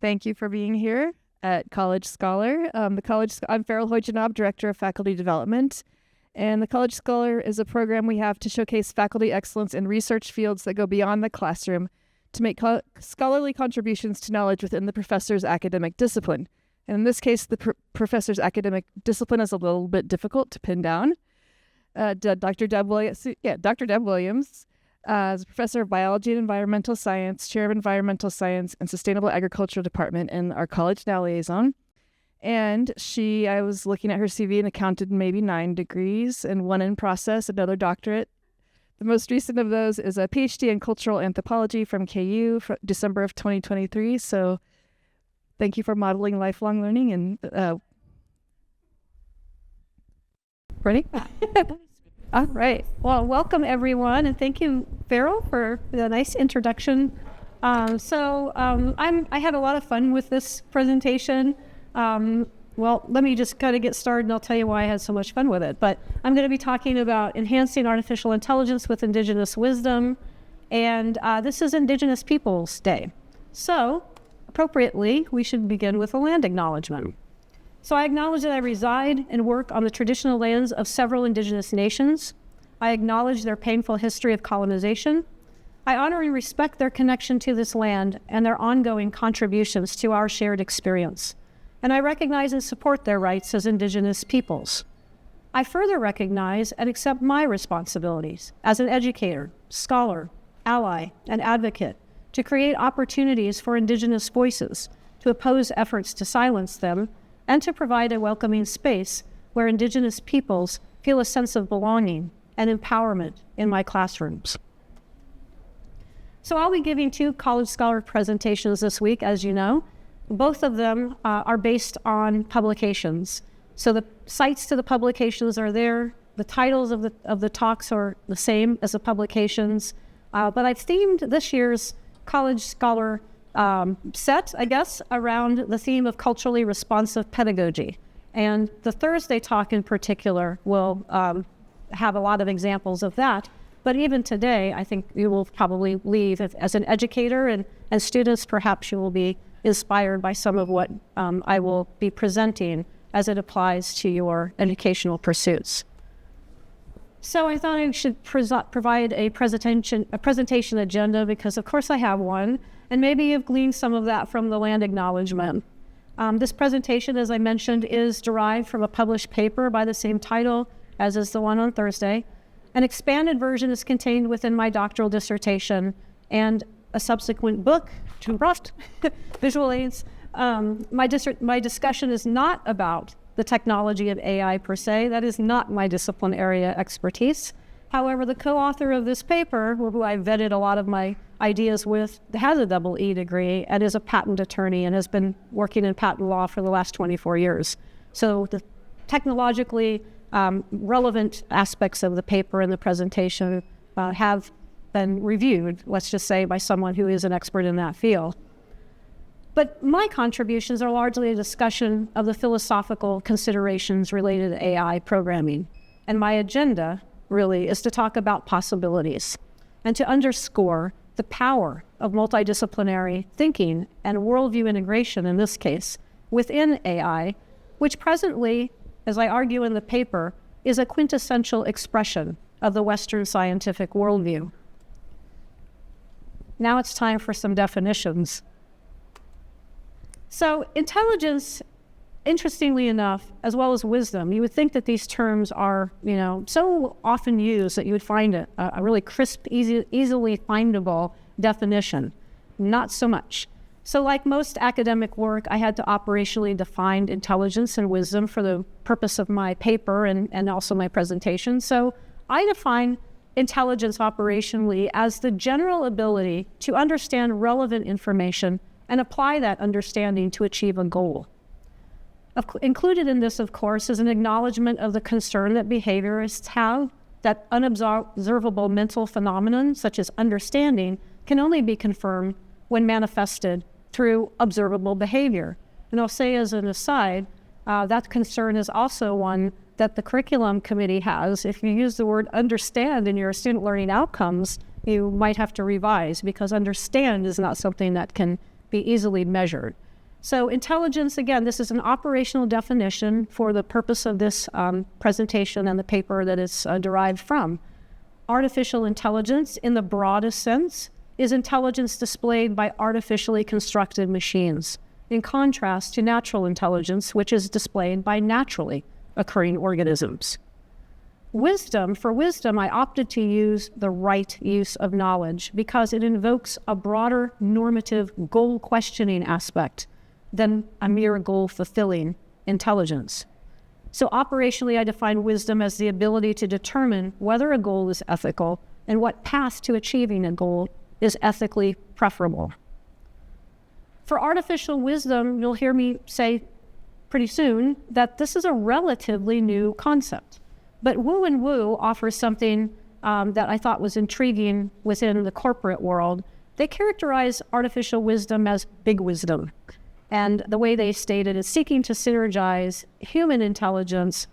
Thank you for being here at College Scholar. I'm Farrell Hojanob, Director of Faculty Development. And the College Scholar is a program we have to showcase faculty excellence in research fields that go beyond the classroom to make scholarly contributions to knowledge within the professor's academic discipline. And in this case, the professor's academic discipline is a little bit difficult to pin down. Dr. Deb Williams is a professor of biology and environmental science, chair of environmental science and sustainable agricultural department in our College Now liaison. And I was looking at her CV and counted maybe 9 degrees and 1 in process, another doctorate. The most recent of those is a PhD in cultural anthropology from KU from December of 2023. So thank you for modeling lifelong learning. And ready? All right. Well, welcome everyone, and thank you, Farrell, for the nice introduction. I had a lot of fun with this presentation. Well, let me just kind of get started and I'll tell you why I had so much fun with it. But I'm going to be talking about enhancing artificial intelligence with Indigenous wisdom, and this is Indigenous Peoples Day. So, appropriately, we should begin with a land acknowledgement. So I acknowledge that I reside and work on the traditional lands of several Indigenous nations. I acknowledge their painful history of colonization. I honor and respect their connection to this land and their ongoing contributions to our shared experience. And I recognize and support their rights as Indigenous peoples. I further recognize and accept my responsibilities as an educator, scholar, ally, and advocate to create opportunities for Indigenous voices, to oppose efforts to silence them, and to provide a welcoming space where Indigenous peoples feel a sense of belonging and empowerment in my classrooms. So I'll be giving 2 College Scholar presentations this week, as you know. Both of them are based on publications. So the sites to the publications are there. The titles of the talks are the same as the publications. But I've themed this year's College Scholar set, I guess, around the theme of culturally responsive pedagogy. And the Thursday talk in particular will have a lot of examples of that. But even today, I think you will probably leave as an educator and students, perhaps you will be inspired by some of what I will be presenting as it applies to your educational pursuits. So I thought I should provide a presentation agenda because of course I have one, and maybe you've gleaned some of that from the land acknowledgement. This presentation, as I mentioned, is derived from a published paper by the same title as is the one on Thursday. An expanded version is contained within my doctoral dissertation and a subsequent book, visual aids. My discussion is not about the technology of AI per se. That is not my discipline area expertise. However, the co-author of this paper, who I vetted a lot of my ideas with, has a double E degree and is a patent attorney and has been working in patent law for the last 24 years. So the technologically relevant aspects of the paper and the presentation have been reviewed, let's just say, by someone who is an expert in that field. But my contributions are largely a discussion of the philosophical considerations related to AI programming. And my agenda really is to talk about possibilities and to underscore the power of multidisciplinary thinking and worldview integration, in this case, within AI, which presently, as I argue in the paper, is a quintessential expression of the Western scientific worldview. Now it's time for some definitions. So intelligence, interestingly enough, as well as wisdom, you would think that these terms are, so often used that you would find a really crisp, easily findable definition. Not so much. So like most academic work, I had to operationally define intelligence and wisdom for the purpose of my paper and also my presentation. So I define intelligence operationally as the general ability to understand relevant information and apply that understanding to achieve a goal. Included in this, of course, is an acknowledgement of the concern that behaviorists have that unobservable mental phenomenon, such as understanding, can only be confirmed when manifested through observable behavior. And I'll say as an aside, that concern is also one that the curriculum committee has. If you use the word understand in your student learning outcomes, you might have to revise, because understand is not something that can be easily measured. So intelligence, again, this is an operational definition for the purpose of this presentation and the paper that it's derived from. Artificial intelligence, in the broadest sense, is intelligence displayed by artificially constructed machines, in contrast to natural intelligence, which is displayed by naturally occurring organisms. For wisdom, I opted to use the right use of knowledge because it invokes a broader normative goal-questioning aspect than a mere goal-fulfilling intelligence. So operationally, I define wisdom as the ability to determine whether a goal is ethical and what path to achieving a goal is ethically preferable. For artificial wisdom, you'll hear me say pretty soon that this is a relatively new concept. But Wu and Wu offers something that I thought was intriguing within the corporate world. They characterize artificial wisdom as big wisdom. And the way they state it is seeking to synergize human intelligence,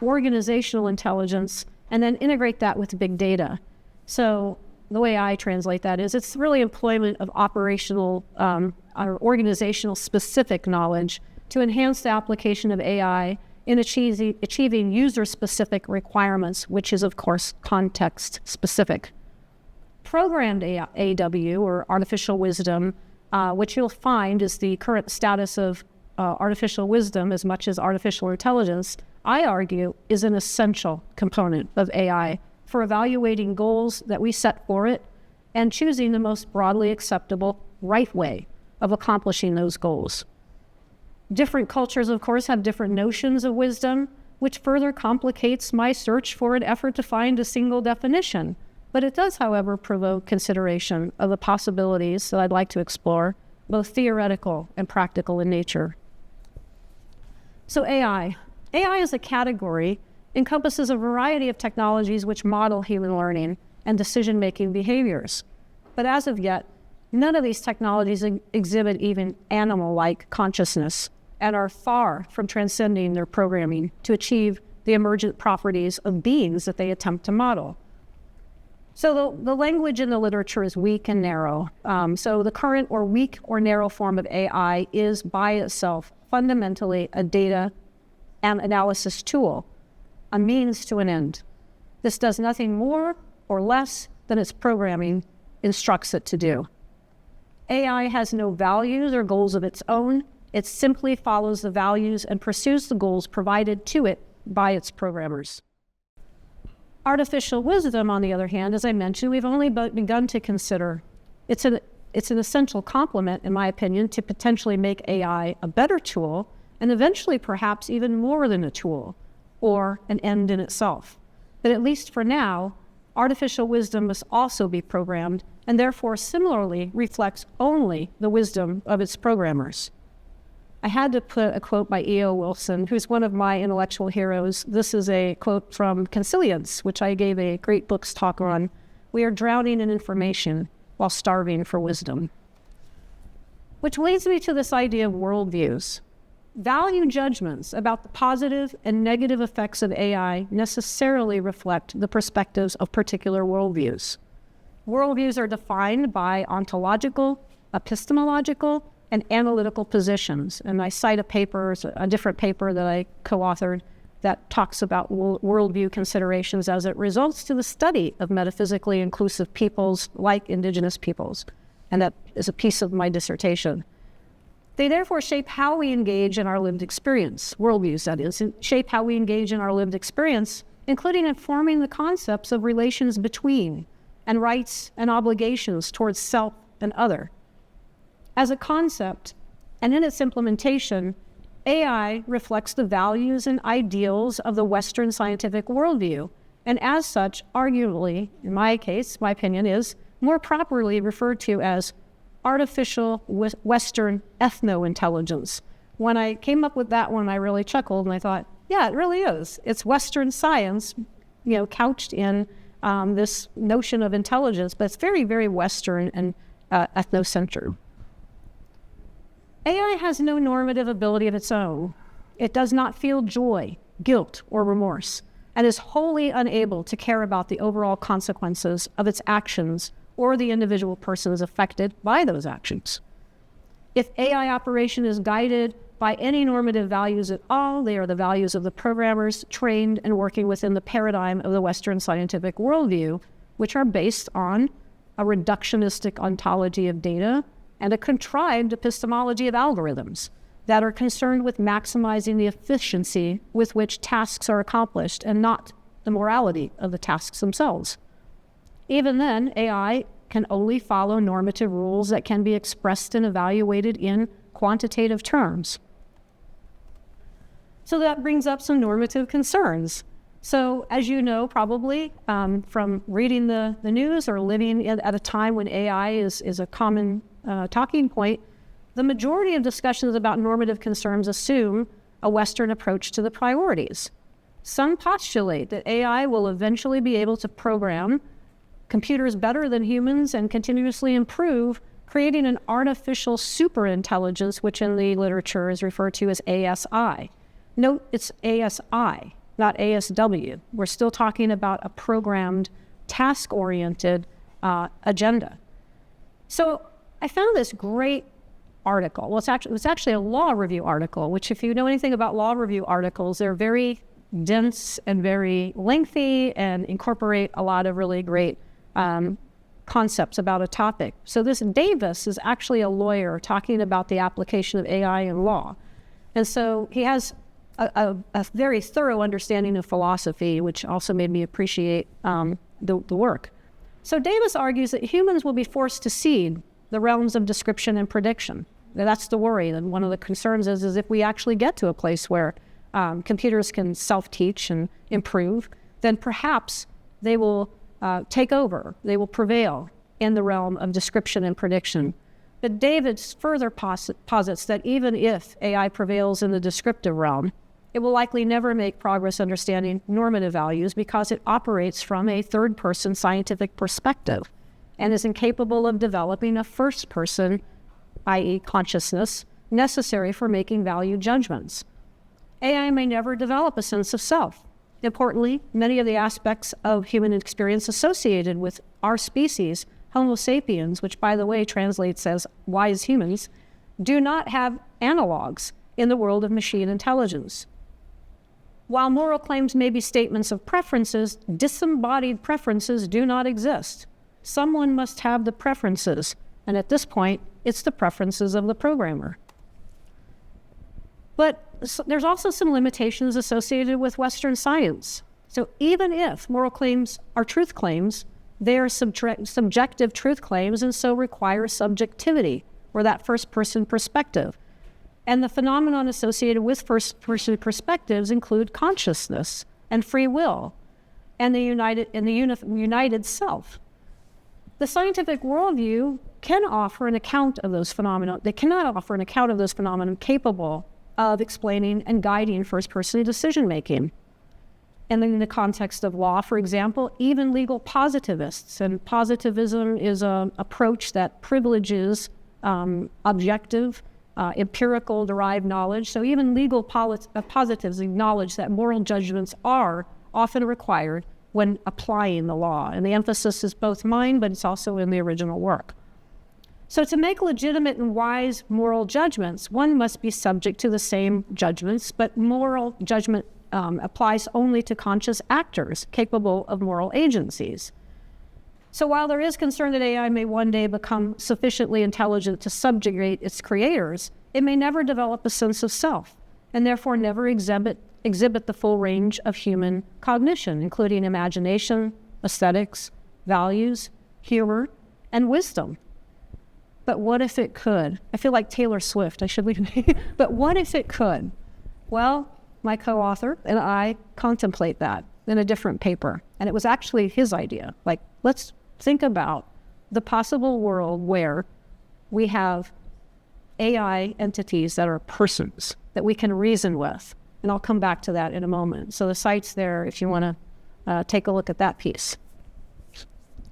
organizational intelligence, and then integrate that with big data. So the way I translate that is it's really employment of operational or organizational specific knowledge to enhance the application of AI in achieving user-specific requirements, which is, of course, context-specific. Programmed AW, or artificial wisdom, which you'll find is the current status of artificial wisdom as much as artificial intelligence, I argue, is an essential component of AI for evaluating goals that we set for it and choosing the most broadly acceptable right way of accomplishing those goals. Different cultures, of course, have different notions of wisdom, which further complicates my search for an effort to find a single definition. But it does, however, provoke consideration of the possibilities that I'd like to explore, both theoretical and practical in nature. So AI. AI as a category encompasses a variety of technologies which model human learning and decision-making behaviors. But as of yet, none of these technologies exhibit even animal-like consciousness and are far from transcending their programming to achieve the emergent properties of beings that they attempt to model. So the language in the literature is weak and narrow. So the current or weak or narrow form of AI is by itself fundamentally a data and analysis tool, a means to an end. This does nothing more or less than its programming instructs it to do. AI has no values or goals of its own. It simply follows the values and pursues the goals provided to it by its programmers. Artificial wisdom, on the other hand, as I mentioned, we've only begun to consider. It's an essential complement, in my opinion, to potentially make AI a better tool and eventually perhaps even more than a tool or an end in itself. But at least for now, artificial wisdom must also be programmed and therefore similarly reflects only the wisdom of its programmers. I had to put a quote by E.O. Wilson, who's one of my intellectual heroes. This is a quote from Constitutes, which I gave a great books talk on. We are drowning in information while starving for wisdom. Which leads me to this idea of worldviews. Value judgments about the positive and negative effects of AI necessarily reflect the perspectives of particular worldviews. Worldviews are defined by ontological, epistemological, and analytical positions. And I cite a different paper that I co-authored that talks about worldview considerations as it results to the study of metaphysically inclusive peoples like Indigenous peoples. And that is a piece of my dissertation. They therefore shape how we engage in our lived experience, worldviews that is, shape how we engage in our lived experience, including informing the concepts of relations between and rights and obligations towards self and other. As a concept, and in its implementation, AI reflects the values and ideals of the Western scientific worldview, and as such, arguably, in my case, my opinion is, more properly referred to as artificial Western ethno-intelligence. When I came up with that one, I really chuckled, and I thought, yeah, it really is. It's Western science, couched in this notion of intelligence, but it's very, very Western and ethnocentered. AI has no normative ability of its own. It does not feel joy, guilt, or remorse, and is wholly unable to care about the overall consequences of its actions or the individual persons affected by those actions. If AI operation is guided by any normative values at all, they are the values of the programmers trained and working within the paradigm of the Western scientific worldview, which are based on a reductionistic ontology of data and a contrived epistemology of algorithms that are concerned with maximizing the efficiency with which tasks are accomplished and not the morality of the tasks themselves. Even then, AI can only follow normative rules that can be expressed and evaluated in quantitative terms. So that brings up some normative concerns. So as you know, probably from reading the news or living at a time when AI is a common talking point, the majority of discussions about normative concerns assume a Western approach to the priorities. Some postulate that AI will eventually be able to program computers better than humans and continuously improve, creating an artificial superintelligence, which in the literature is referred to as ASI. Note it's ASI, not ASW. We're still talking about a programmed, task-oriented agenda. So I found this great article. Well, it was actually a law review article, which if you know anything about law review articles, they're very dense and very lengthy and incorporate a lot of really great concepts about a topic. So this Davis is actually a lawyer talking about the application of AI in law. And so he has a very thorough understanding of philosophy, which also made me appreciate the work. So Davis argues that humans will be forced to cede the realms of description and prediction. That's the worry. And one of the concerns is if we actually get to a place where computers can self-teach and improve, then perhaps they will take over, they will prevail in the realm of description and prediction. But Davis further posits that even if AI prevails in the descriptive realm, it will likely never make progress understanding normative values because it operates from a third-person scientific perspective and is incapable of developing a first-person, i.e. consciousness, necessary for making value judgments. AI may never develop a sense of self. Importantly, many of the aspects of human experience associated with our species, Homo sapiens, which by the way translates as wise humans, do not have analogs in the world of machine intelligence. While moral claims may be statements of preferences, disembodied preferences do not exist. Someone must have the preferences, and at this point, it's the preferences of the programmer. But there's also some limitations associated with Western science. So even if moral claims are truth claims, they are subjective truth claims and so require subjectivity, or that first-person perspective. And the phenomenon associated with first-person perspectives include consciousness and free will and the united self. The scientific worldview can offer an account of those phenomena. They cannot offer an account of those phenomena capable of explaining and guiding first-person decision-making. And in the context of law, for example, even legal positivists, and positivism is an approach that privileges objective, empirical derived knowledge. So even legal positives acknowledge that moral judgments are often required when applying the law. And the emphasis is both mine, but it's also in the original work. So to make legitimate and wise moral judgments, one must be subject to the same judgments, but moral judgment applies only to conscious actors capable of moral agencies. So while there is concern that AI may one day become sufficiently intelligent to subjugate its creators, it may never develop a sense of self, and therefore never exhibit the full range of human cognition, including imagination, aesthetics, values, humor, and wisdom. But what if it could? I feel like Taylor Swift, I should leave. But what if it could? Well, my co-author and I contemplate that in a different paper. And it was actually his idea. Like, let's think about the possible world where we have AI entities that are persons that we can reason with. And I'll come back to that in a moment. So the site's there if you want to take a look at that piece.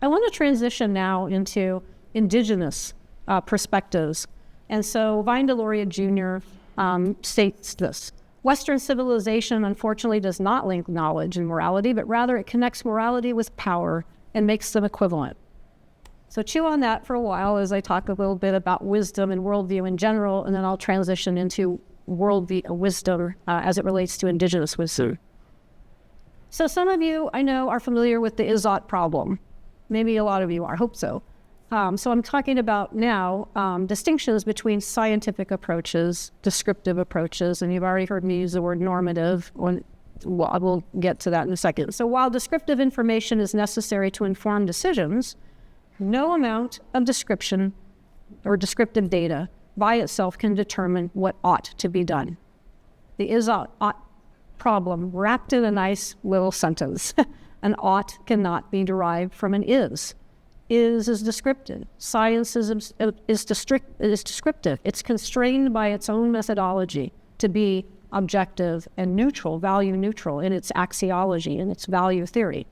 I want to transition now into indigenous perspectives. And so Vine Deloria Jr. States this: Western civilization unfortunately does not link knowledge and morality, but rather it connects morality with power and makes them equivalent. So chew on that for a while as I talk a little bit about wisdom and worldview in general, and then I'll transition into worldview wisdom as it relates to indigenous wisdom. So some of you I know are familiar with the Izot problem. Maybe a lot of you are, I hope so. So I'm talking about now distinctions between scientific approaches, descriptive approaches, and you've already heard me use the word normative. We'll get to that in a second. So while descriptive information is necessary to inform decisions, no amount of description or descriptive data by itself can determine what ought to be done. The is-ought problem wrapped in a nice little sentence. An ought cannot be derived from an is. Is descriptive. Science is descriptive. It's constrained by its own methodology to be objective and neutral, value neutral in its axiology and its value theory.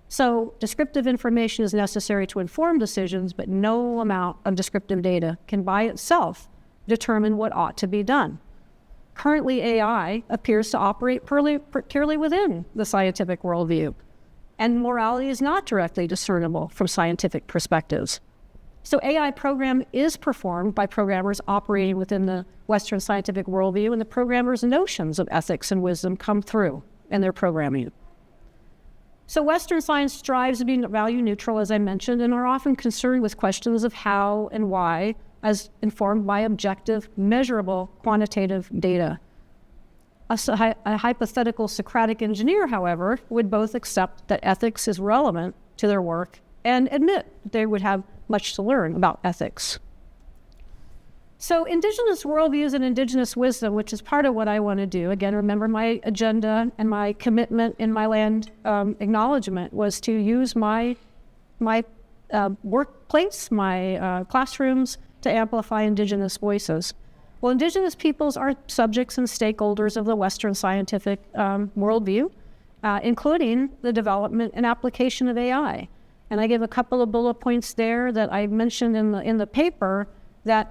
So descriptive information is necessary to inform decisions, but no amount of descriptive data can by itself determine what ought to be done. Currently, AI appears to operate purely within the scientific worldview, and morality is not directly discernible from scientific perspectives. So AI program is performed by programmers operating within the Western scientific worldview, and the programmers' notions of ethics and wisdom come through in their programming. So Western science strives to be value neutral, as I mentioned, and are often concerned with questions of how and why, as informed by objective, measurable, quantitative data. A hypothetical Socratic engineer, however, would both accept that ethics is relevant to their work and admit they would have much to learn about ethics. So indigenous worldviews and indigenous wisdom, which is part of what I want to do, again, remember my agenda and my commitment in my land acknowledgement was to use my workplace, my classrooms, to amplify indigenous voices. Well, indigenous peoples are subjects and stakeholders of the Western scientific worldview, including the development and application of AI. And I give a couple of bullet points there that I mentioned in the paper that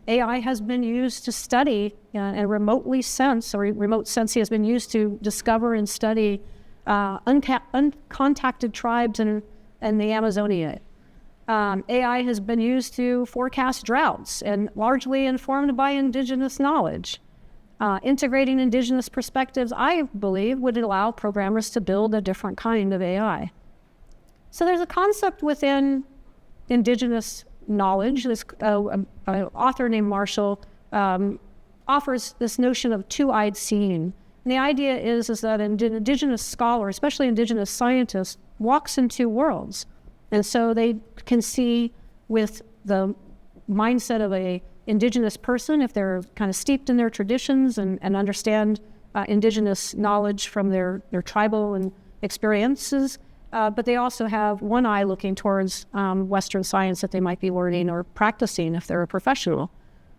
AI has been used to study and remotely sense, or remote sensing has been used to discover and study uncontacted tribes in the Amazonia. AI has been used to forecast droughts and largely informed by indigenous knowledge. Integrating indigenous perspectives, I believe, would allow programmers to build a different kind of AI. So there's a concept within indigenous knowledge. This author named Marshall offers this notion of two-eyed seeing. And the idea is that an indigenous scholar, especially indigenous scientist, walks in two worlds. And so they can see with the mindset of a indigenous person, if they're kind of steeped in their traditions and understand indigenous knowledge from their tribal and experiences, but they also have one eye looking towards Western science that they might be learning or practicing if they're a professional.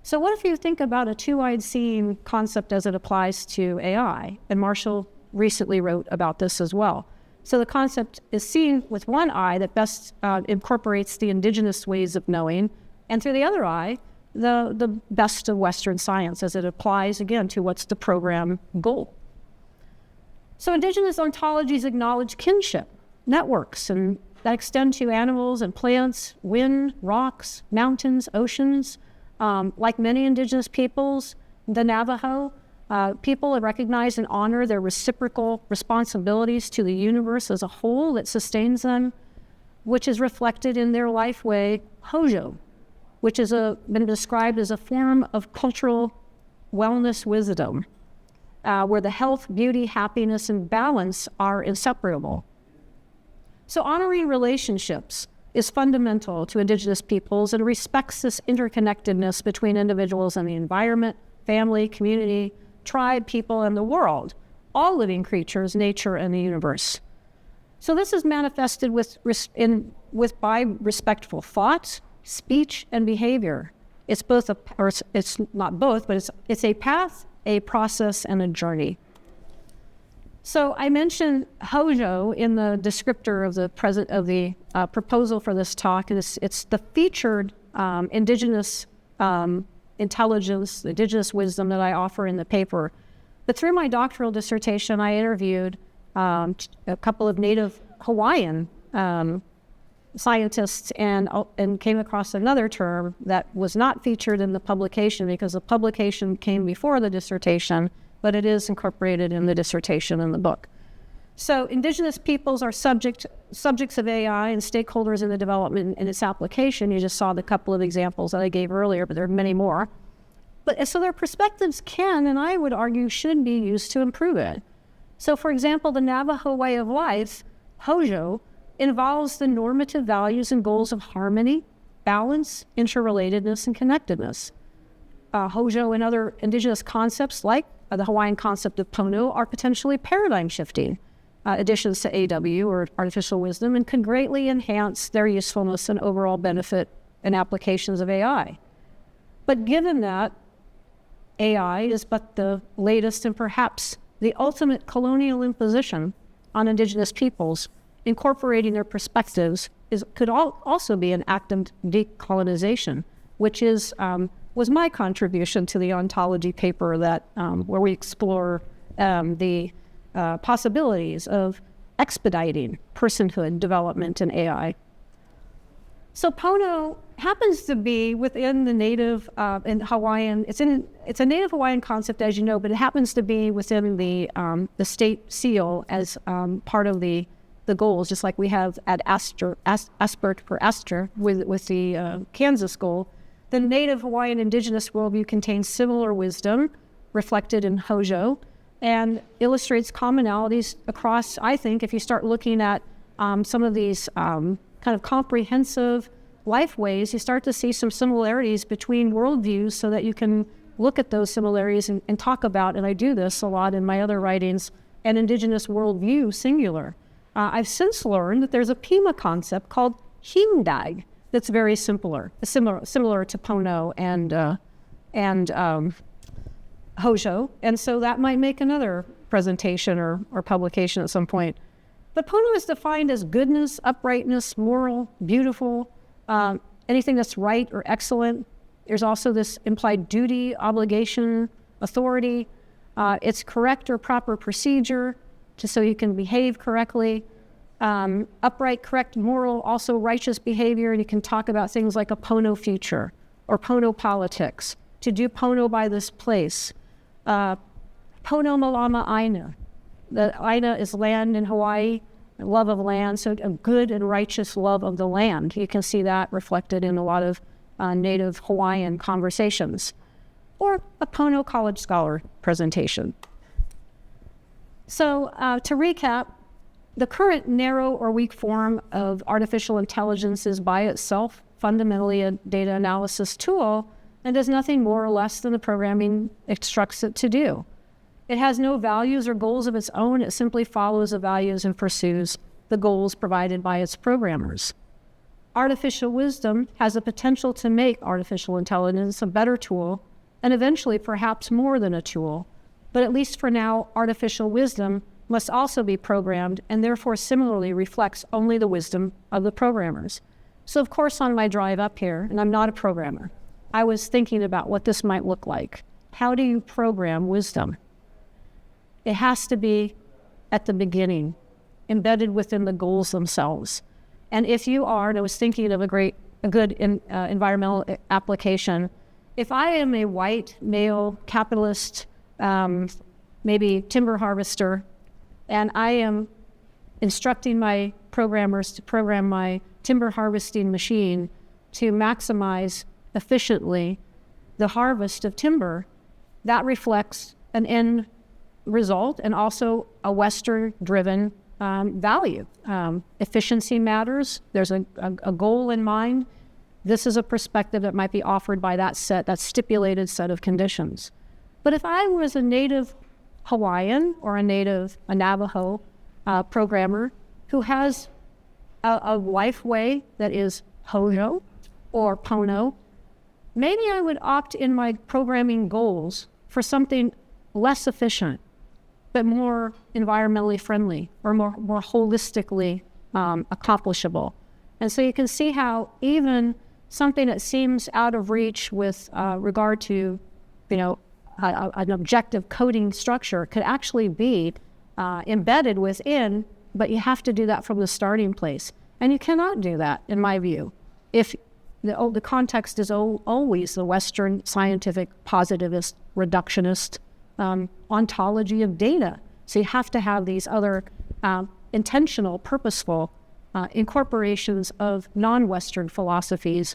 So what if you think about a two-eyed seeing concept as it applies to AI? And Marshall recently wrote about this as well. So the concept is seeing with one eye that best incorporates the indigenous ways of knowing, and through the other eye, the best of Western science as it applies, again, to what's the program goal. So indigenous ontologies acknowledge kinship, networks, and that extend to animals and plants, wind, rocks, mountains, oceans. Like many indigenous peoples, the Navajo, people recognize and honor their reciprocal responsibilities to the universe as a whole that sustains them, which is reflected in their life way, Hozho, which has been described as a form of cultural wellness wisdom, where the health, beauty, happiness, and balance are inseparable. So honoring relationships is fundamental to indigenous peoples and respects this interconnectedness between individuals and the environment, family, community, tribe, people, and the world, all living creatures, nature, and the universe. So this is manifested by respectful thought, speech, and behavior. It's both it's not both, but it's a path, a process, and a journey. So I mentioned Hozho in the descriptor of the proposal for this talk. It's the featured indigenous intelligence, indigenous wisdom that I offer in the paper. But through my doctoral dissertation, I interviewed a couple of Native Hawaiian scientists and came across another term that was not featured in the publication because the publication came before the dissertation, but it is incorporated in the dissertation in the book. So Indigenous peoples are subjects of AI and stakeholders in the development and its application. You just saw the couple of examples that I gave earlier, but there are many more. But so their perspectives can, and I would argue, should be used to improve it. So for example, the Navajo way of life, Hozho, involves the normative values and goals of harmony, balance, interrelatedness, and connectedness. Hozho and other Indigenous concepts like the Hawaiian concept of Pono are potentially paradigm shifting additions to AW or artificial wisdom and can greatly enhance their usefulness and overall benefit in applications of AI. But given that AI is but the latest and perhaps the ultimate colonial imposition on Indigenous peoples, incorporating their perspectives could also be an act of decolonization, which was my contribution to the ontology paper that where we explore the possibilities of expediting personhood development in AI. So Pono happens to be within the Native in Hawaiian. It's a Native Hawaiian concept, as you know, but it happens to be within the state seal as part of the goals, just like we have at Asper for Astor with the Kansas goal. The Native Hawaiian Indigenous worldview contains similar wisdom reflected in Hozho and illustrates commonalities across, I think, if you start looking at some of these kind of comprehensive life ways, you start to see some similarities between worldviews so that you can look at those similarities and talk about, and I do this a lot in my other writings, an Indigenous worldview, singular. I've since learned that there's a Pima concept called Hindag that's very similar to Pono and Hozho, and so that might make another presentation or publication at some point. But Pono is defined as goodness, uprightness, moral, beautiful, anything that's right or excellent. There's also this implied duty, obligation, authority. It's correct or proper procedure, just so you can behave correctly. Upright, correct, moral, also righteous behavior, and you can talk about things like a Pono future or Pono politics, to do Pono by this place. Pono Malama Aina. The Aina is land in Hawaii, love of land, so a good and righteous love of the land. You can see that reflected in a lot of Native Hawaiian conversations, or a Pono College Scholar presentation. So to recap, the current narrow or weak form of artificial intelligence is by itself fundamentally a data analysis tool and does nothing more or less than the programming instructs it to do. It has no values or goals of its own. It simply follows the values and pursues the goals provided by its programmers. Artificial wisdom has the potential to make artificial intelligence a better tool and eventually perhaps more than a tool. But at least for now, artificial wisdom must also be programmed and therefore similarly reflects only the wisdom of the programmers. So of course on my drive up here, and I'm not a programmer, I was thinking about what this might look like. How do you program wisdom? It has to be at the beginning, embedded within the goals themselves. And if you are, and I was thinking of a good environmental application, if I am a white, male, capitalist, maybe timber harvester, and I am instructing my programmers to program my timber harvesting machine to maximize efficiently the harvest of timber, that reflects an end result and also a Western-driven value. Efficiency matters. There's a goal in mind. This is a perspective that might be offered by that stipulated set of conditions. But if I was a Native Hawaiian or a Navajo programmer who has a life way that is Hozho or Pono, maybe I would opt in my programming goals for something less efficient, but more environmentally friendly or more holistically accomplishable. And so you can see how even something that seems out of reach with regard to, an objective coding structure could actually be embedded within, but you have to do that from the starting place. And you cannot do that, in my view, if the context is always the Western scientific positivist reductionist ontology of data. So you have to have these other intentional, purposeful incorporations of non-Western philosophies.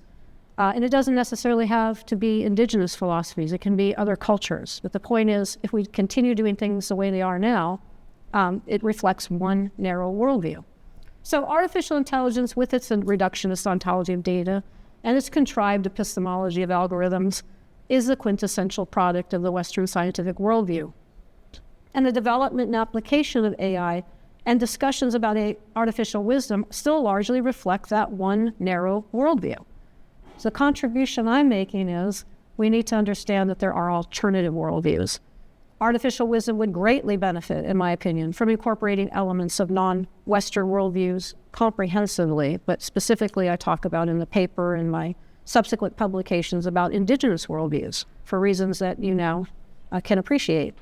And it doesn't necessarily have to be indigenous philosophies. It can be other cultures. But the point is, if we continue doing things the way they are now, it reflects one narrow worldview. So artificial intelligence, with its reductionist ontology of data and its contrived epistemology of algorithms, is the quintessential product of the Western scientific worldview. And the development and application of AI and discussions about artificial wisdom still largely reflect that one narrow worldview. So the contribution I'm making is we need to understand that there are alternative worldviews. Artificial wisdom would greatly benefit, in my opinion, from incorporating elements of non-Western worldviews comprehensively, but specifically I talk about in the paper and my subsequent publications about indigenous worldviews for reasons that you now can appreciate,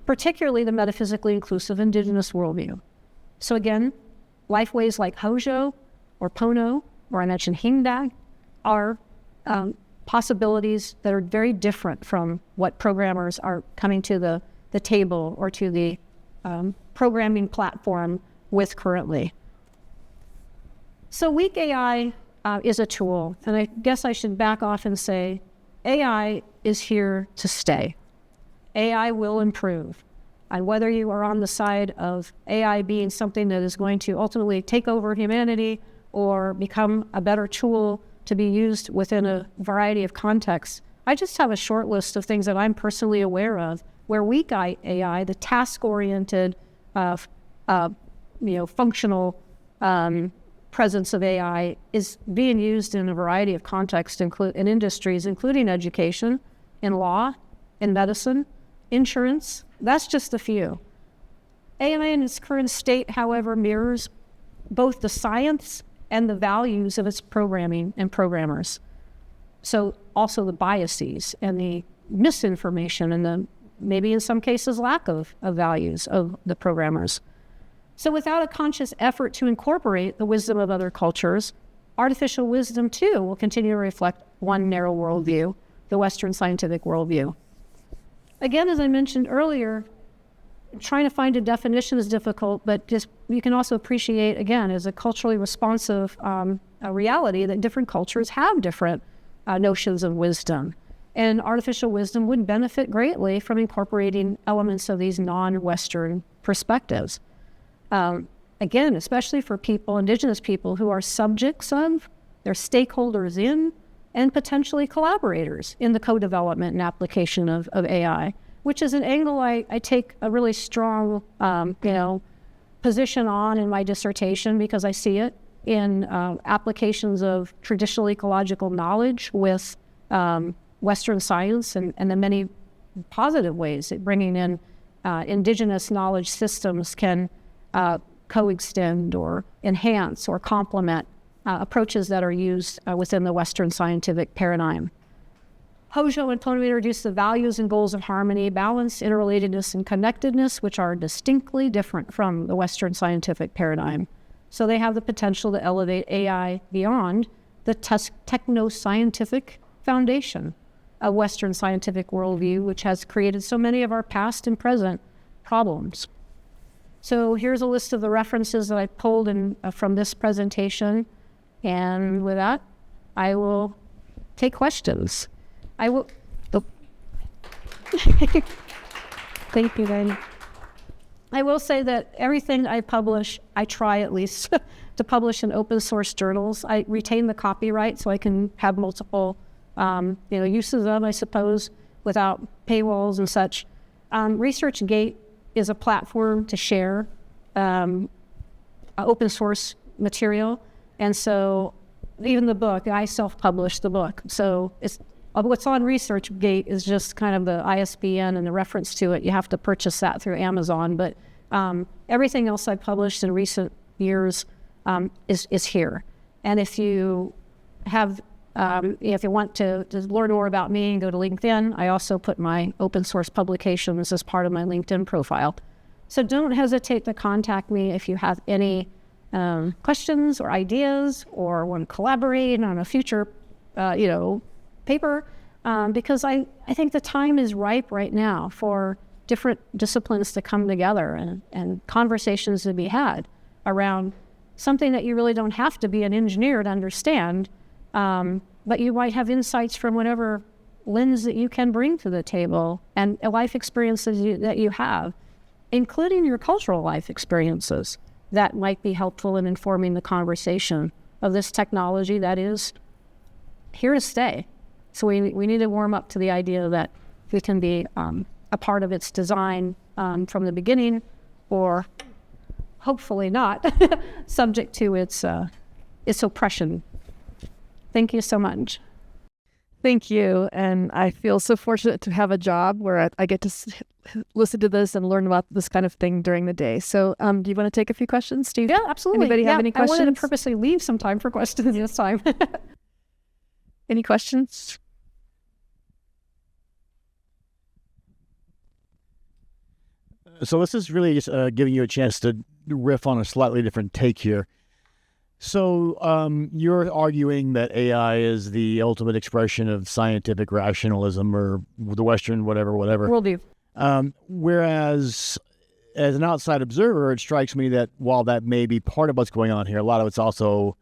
particularly the metaphysically inclusive indigenous worldview. So again, lifeways like Hozho or Pono, or I mentioned Hindag, are possibilities that are very different from what programmers are coming to the table or to the programming platform with currently. So weak AI is a tool, and I guess I should back off and say AI is here to stay. AI will improve. And whether you are on the side of AI being something that is going to ultimately take over humanity or become a better tool to be used within a variety of contexts, I just have a short list of things that I'm personally aware of where weak AI, the task-oriented, functional presence of AI, is being used in a variety of contexts in industries, including education, in law, in medicine, insurance. That's just a few. AI in its current state, however, mirrors both the science and the values of its programming and programmers. So also the biases and the misinformation and the, maybe in some cases, lack of values of the programmers. So without a conscious effort to incorporate the wisdom of other cultures, artificial wisdom too will continue to reflect one narrow worldview, the Western scientific worldview. Again, as I mentioned earlier, trying to find a definition is difficult, but just you can also appreciate, again, as a culturally responsive a reality that different cultures have different notions of wisdom. And artificial wisdom would benefit greatly from incorporating elements of these non-Western perspectives. Again, especially for people, indigenous people, who are subjects of, they're stakeholders in, and potentially collaborators in the co-development and application of AI, which is an angle I take a really strong, position on in my dissertation, because I see it in applications of traditional ecological knowledge with Western science and the many positive ways that bringing in indigenous knowledge systems can co-extend or enhance or complement approaches that are used within the Western scientific paradigm. Hozho and Pono introduced the values and goals of harmony, balance, interrelatedness, and connectedness, which are distinctly different from the Western scientific paradigm. So they have the potential to elevate AI beyond the technoscientific foundation of Western scientific worldview, which has created so many of our past and present problems. So here's a list of the references that I pulled from this presentation. And with that, I will take questions. I will. Oh. Thank you, Danny. I will say that everything I publish, I try at least to publish in open source journals. I retain the copyright so I can have multiple uses of them, I suppose, without paywalls and such. ResearchGate is a platform to share open source material. And so even the book, I self-published the book. So what's on ResearchGate is just kind of the ISBN and the reference to it. You have to purchase that through Amazon. But everything else I published in recent years is here. And if you have, if you want to learn more about me and go to LinkedIn, I also put my open source publications as part of my LinkedIn profile. So don't hesitate to contact me if you have any questions or ideas, or want to collaborate on a future, paper, because I think the time is ripe right now for different disciplines to come together and conversations to be had around something that you really don't have to be an engineer to understand, but you might have insights from whatever lens that you can bring to the table and life experiences that you have, including your cultural life experiences that might be helpful in informing the conversation of this technology that is here to stay. So we need to warm up to the idea that we can be a part of its design from the beginning, or hopefully not, subject to its oppression. Thank you so much. Thank you. And I feel so fortunate to have a job where I get to listen to this and learn about this kind of thing during the day. So do you want to take a few questions, Steve? Yeah, absolutely. Anybody have any questions? I wanted to purposely leave some time for questions this time. Any questions? So this is really just giving you a chance to riff on a slightly different take here. So you're arguing that AI is the ultimate expression of scientific rationalism, or the Western whatever. Worldview. Whereas as an outside observer, it strikes me that while that may be part of what's going on here, a lot of it's also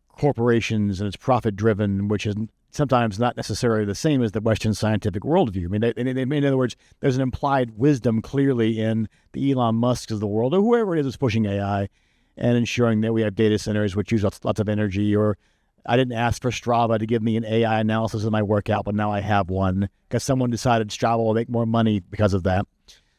corporations and it's profit-driven, which is sometimes not necessarily the same as the Western scientific worldview. I mean, in other words, there's an implied wisdom clearly in the Elon Musks of the world, or whoever it is that's pushing AI and ensuring that we have data centers which use lots of energy. Or I didn't ask for Strava to give me an AI analysis of my workout, but now I have one because someone decided Strava will make more money because of that.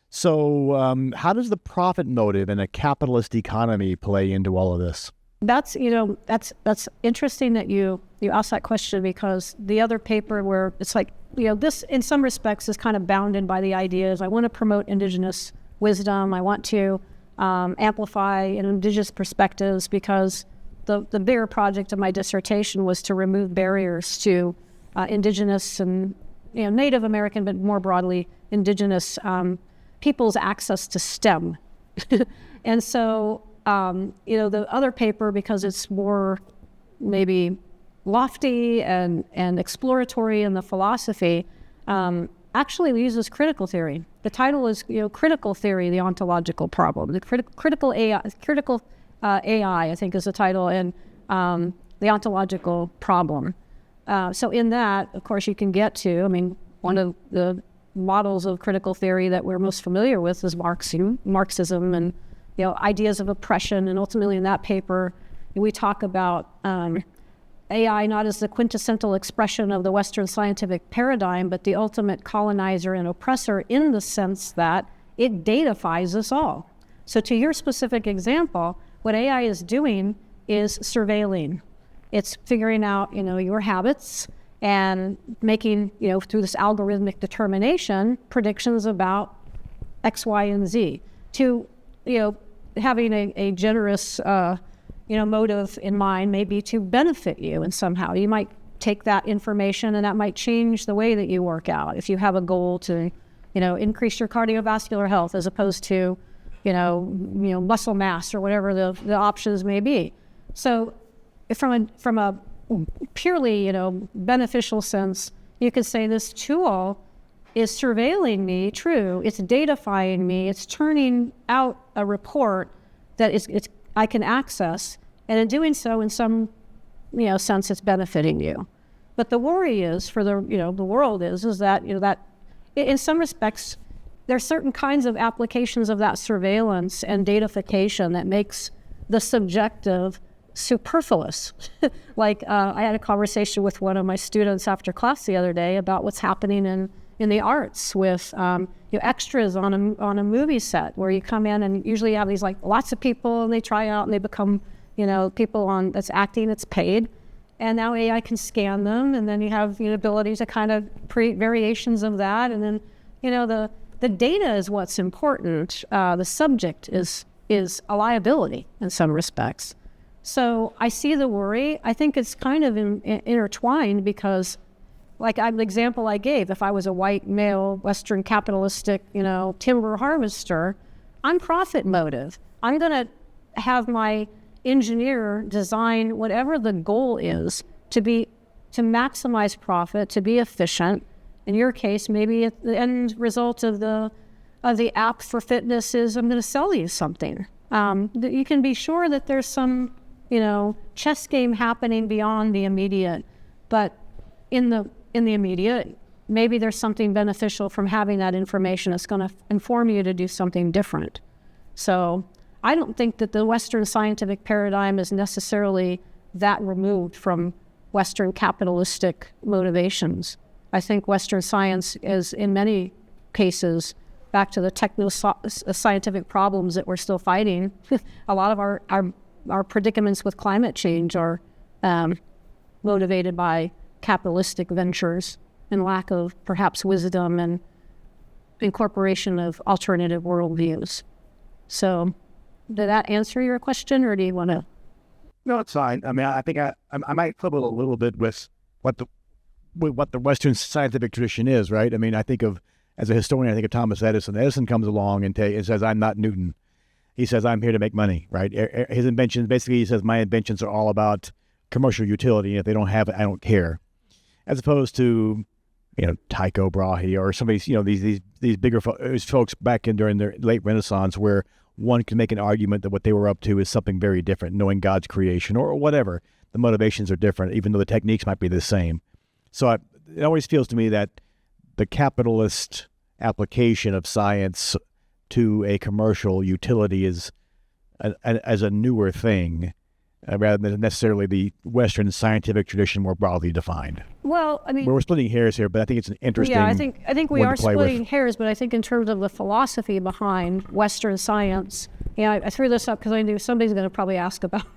So how does the profit motive in a capitalist economy play into all of this? That's interesting that you asked that question, because the other paper where it's like, this in some respects is kind of bounded by the ideas. I want to promote Indigenous wisdom. I want to amplify Indigenous perspectives, because the bigger project of my dissertation was to remove barriers to Indigenous and Native American, but more broadly Indigenous people's access to STEM. And so the other paper, because it's more maybe lofty and exploratory in the philosophy, actually uses critical theory. The title is Critical Theory, the Ontological Problem. The critical AI, I think, is the title, and the ontological problem. So in that, of course, you can get to, one of the models of critical theory that we're most familiar with is Marxism and ideas of oppression. And ultimately in that paper, we talk about AI not as the quintessential expression of the Western scientific paradigm, but the ultimate colonizer and oppressor, in the sense that it datafies us all. So to your specific example, what AI is doing is surveilling. It's figuring out, your habits and making, through this algorithmic determination, predictions about X, Y, and Z. To, having a generous, motive in mind, maybe to benefit you in somehow. You might take that information and that might change the way that you work out. If you have a goal to, increase your cardiovascular health as opposed to, muscle mass or whatever the options may be. So from a purely, beneficial sense, you could say this tool is surveilling me, true, it's datafying me, it's turning out a report that I can access, and in doing so, in some, sense, it's benefiting you. But the worry is for the world is that, that in some respects, there's certain kinds of applications of that surveillance and datafication that makes the subjective superfluous. Like I had a conversation with one of my students after class the other day about what's happening in the arts with extras on a movie set, where you come in and usually you have these lots of people and they try out and they become people that's acting, it's paid, and now AI can scan them, and then you have the ability to kind of create variations of that, and then the data is what's important. The subject is a liability in some respects. So I see the worry. I think it's kind of intertwined, because the example I gave, if I was a white male Western capitalistic timber harvester, I'm profit motive. I'm going to have my engineer, design, whatever the goal is, to maximize profit, to be efficient. In your case, maybe the end result of the app for fitness is I'm going to sell you something. You can be sure that there's some, chess game happening beyond the immediate, but in the immediate, maybe there's something beneficial from having that information that's going to inform you to do something different. So I don't think that the Western scientific paradigm is necessarily that removed from Western capitalistic motivations. I think Western science is, in many cases, back to the technoscientific problems that we're still fighting. A lot of our predicaments with climate change are motivated by capitalistic ventures and lack of perhaps wisdom and incorporation of alternative worldviews. So did that answer your question, or do you want to? No, it's fine. I mean, I think I might quibble a little bit with what the Western scientific tradition is, right? I mean, as a historian, I think of Thomas Edison. Edison comes along and says, I'm not Newton. He says, I'm here to make money, right? His inventions, basically, he says, my inventions are all about commercial utility. If they don't have it, I don't care. As opposed to, Tycho Brahe or some of these, these bigger folks back during the late Renaissance, where one can make an argument that what they were up to is something very different, knowing God's creation or whatever. The motivations are different, even though the techniques might be the same. So it always feels to me that the capitalist application of science to a commercial utility is as a newer thing, rather than necessarily the Western scientific tradition more broadly defined. Well, I mean, we're splitting hairs here, but I think it's an interesting. Yeah, I think we are splitting hairs, but I think in terms of the philosophy behind Western science, I threw this up because I knew somebody's going to probably ask about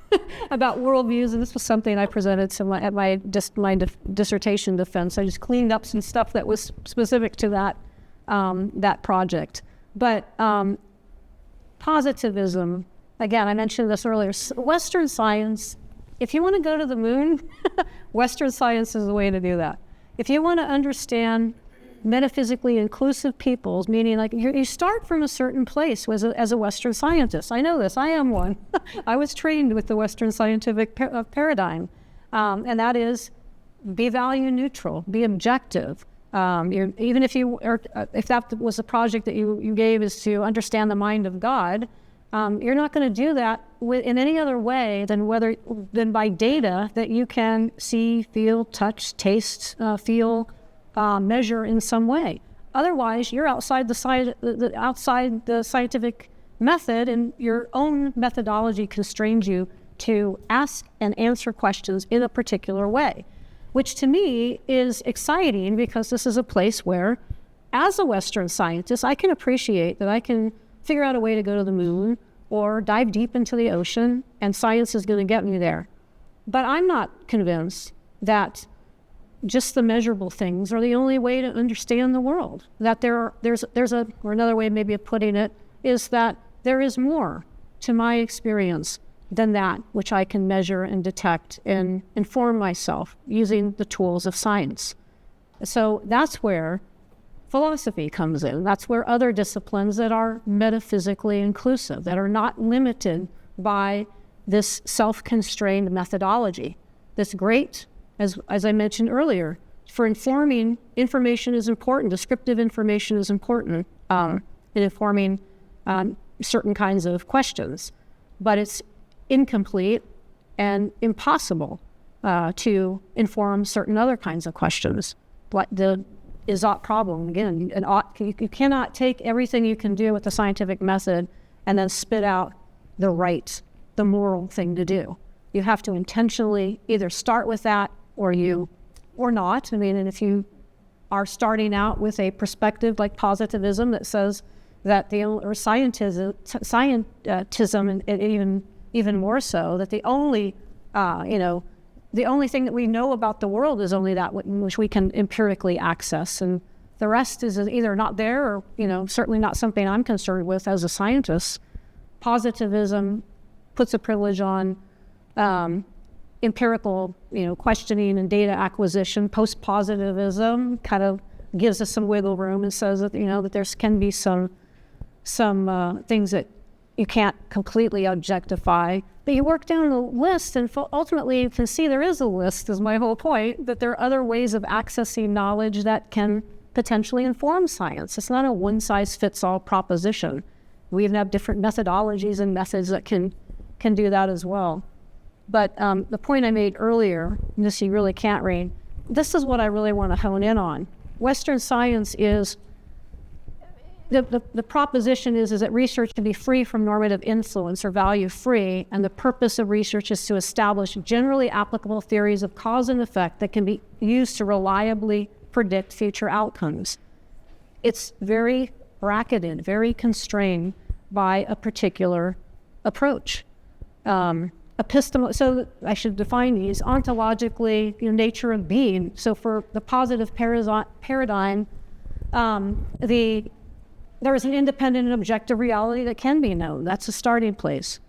about worldviews, and this was something I presented at my dissertation defense. I just cleaned up some stuff that was specific to that project. But positivism. Again, I mentioned this earlier. Western science, if you want to go to the moon, Western science is the way to do that. If you want to understand metaphysically inclusive peoples, meaning like you start from a certain place as a Western scientist. I know this. I am one. I was trained with the Western scientific paradigm, and that is be value neutral, be objective. Even if if that was a project that you gave is to understand the mind of God, you're not going to do that in any other way than by data that you can see, feel, touch, taste, feel, measure in some way. Otherwise, you're outside the scientific method, and your own methodology constrains you to ask and answer questions in a particular way, which to me is exciting because this is a place where, as a Western scientist, I can appreciate that I can figure out a way to go to the moon or dive deep into the ocean, and science is going to get me there. But I'm not convinced that just the measurable things are the only way to understand the world. That or another way maybe of putting it is that there is more to my experience than that which I can measure and detect and inform myself using the tools of science. So that's where philosophy comes in. That's where other disciplines that are metaphysically inclusive, that are not limited by this self-constrained methodology. That's great, as I mentioned earlier, for informing. Information is important. Descriptive information is important in informing certain kinds of questions, but it's incomplete and impossible to inform certain other kinds of questions. Like the is-ought problem. Again, you cannot take everything you can do with the scientific method and then spit out the moral thing to do. You have to intentionally either start with that or not. I mean, and if you are starting out with a perspective like positivism that says that scientism, and even more so, that the only thing that we know about the world is only that which we can empirically access, and the rest is either not there or, certainly not something I'm concerned with as a scientist. Positivism puts a privilege on empirical, questioning and data acquisition. Post-positivism kind of gives us some wiggle room and says that, that there can be some things that you can't completely objectify, but you work down the list and ultimately you can see there is a list, is my whole point, that there are other ways of accessing knowledge that can potentially inform science. It's not a one-size-fits-all proposition. We even have different methodologies and methods that can do that as well. But the point I made earlier, this you really can't read, this is what I really want to hone in on. Western science is, the proposition is that research can be free from normative influence or value free, and the purpose of research is to establish generally applicable theories of cause and effect that can be used to reliably predict future outcomes. It's very bracketed, very constrained by a particular approach. So I should define these ontologically, nature of being. So for the positive paradigm, there is an independent and objective reality that can be known. That's a starting place.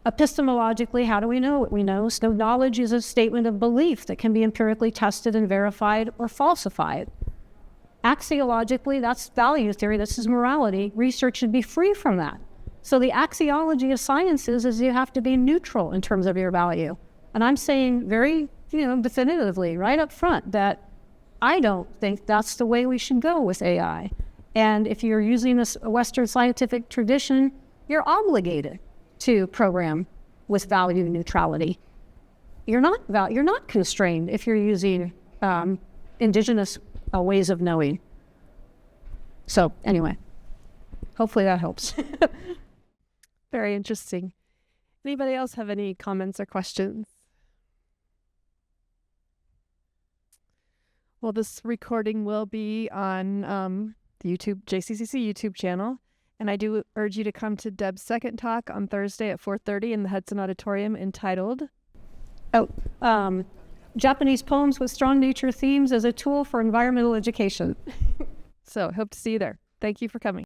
Epistemologically, how do we know what we know? So knowledge is a statement of belief that can be empirically tested and verified or falsified. Axiologically, that's value theory, this is morality. Research should be free from that. So the axiology of sciences is you have to be neutral in terms of your value. And I'm saying very, definitively, right up front, that I don't think that's the way we should go with AI. And if you're using a Western scientific tradition, you're obligated to program with value neutrality. You're not constrained if you're using indigenous ways of knowing. So anyway, hopefully that helps. Very interesting. Anybody else have any comments or questions? Well, this recording will be on the JCCC YouTube channel. And I do urge you to come to Deb's second talk on Thursday at 4:30 in the Hudson Auditorium entitled Japanese Poems with Strong Nature Themes as a Tool for Environmental Education. So hope to see you there. Thank you for coming.